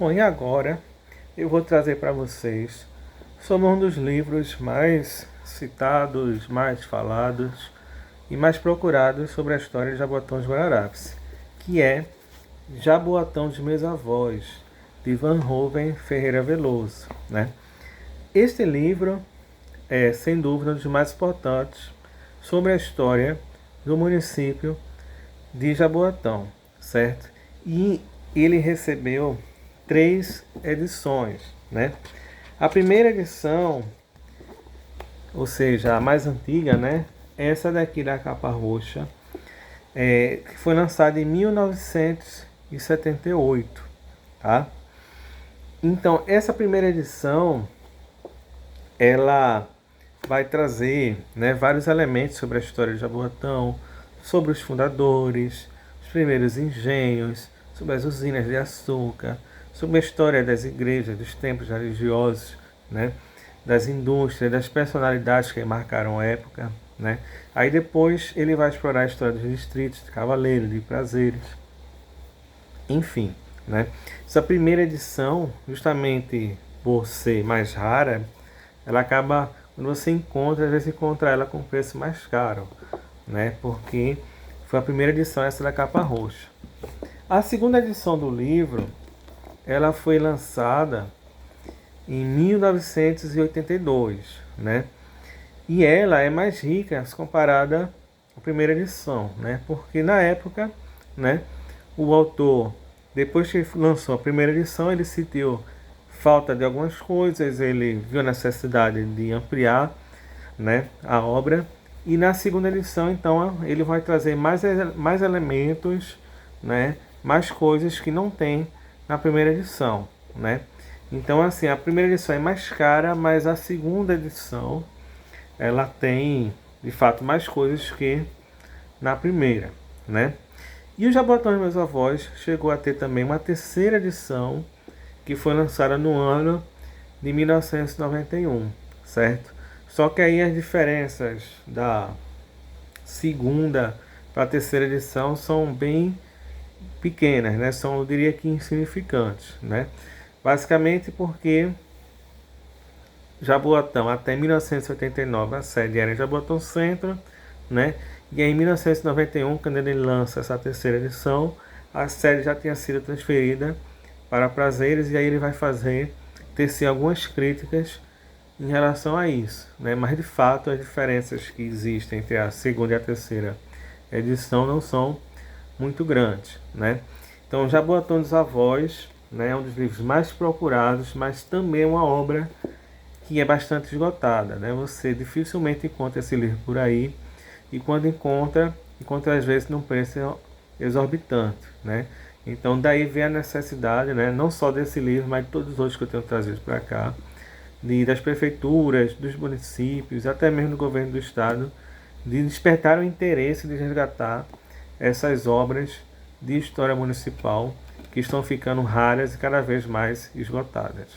Bom, e agora eu vou trazer para vocês sobre um dos livros mais citados, mais falados e mais procurados sobre a história de Jaboatão dos Guararapes, que é Jaboatão dos Meus Avós, de Van Hoven Ferreira Veloso, né? Este livro é, sem dúvida, um dos mais importantes sobre a história do município de Jaboatão, certo? E ele recebeu 3 edições, né? A primeira edição, ou seja, a mais antiga, né? Essa daqui da capa roxa, que foi lançada em 1978, tá? Então, essa primeira edição, ela vai trazer, né, vários elementos sobre a história de Jaboatão, sobre os fundadores, os primeiros engenhos, sobre as usinas de açúcar, sobre a história das igrejas, dos templos religiosos, né, das indústrias, das personalidades que marcaram a época, né. Aí depois ele vai explorar a história dos distritos de Cavaleiro, de Prazeres, enfim, né. Essa primeira edição, justamente por ser mais rara, ela acaba, quando você encontra, às vezes encontra ela com preço mais caro, né? Porque foi a primeira edição, essa da capa roxa. A segunda edição do livro, ela foi lançada em 1982, né? E ela é mais rica se comparada à primeira edição, né? Porque na época, né, o autor, depois que lançou a primeira edição, ele citou falta de algumas coisas, ele viu a necessidade de ampliar, né, a obra. E na segunda edição, então, ele vai trazer mais elementos, né, mais coisas que não tem na primeira edição, né. Então, assim, a primeira edição é mais cara, mas a segunda edição, ela tem, de fato, mais coisas que na primeira, né. E o Jaboatão dos Meus Avós chegou a ter também uma terceira edição, que foi lançada no ano de 1991, certo? Só que aí as diferenças da segunda para a terceira edição são bem pequenas, né? São, eu diria que insignificantes, né? Basicamente porque Jaboatão, até 1989, a sede era em Jaboatão Centro, né? E aí, em 1991, quando ele lança essa terceira edição, a sede já tinha sido transferida para Prazeres, e aí ele vai tecer algumas críticas em relação a isso, né? Mas de fato as diferenças que existem entre a segunda e a terceira edição não são muito grandes, né? Então, Jaboatão dos Avós, né, é um dos livros mais procurados, mas também é uma obra que é bastante esgotada, né? Você dificilmente encontra esse livro por aí, e quando encontra às vezes num preço exorbitante, né? Então daí vem a necessidade, né, não só desse livro, mas de todos os outros que eu tenho trazido para cá, das prefeituras, dos municípios, até mesmo do governo do estado, de despertar o interesse de resgatar essas obras de história municipal que estão ficando raras e cada vez mais esgotadas.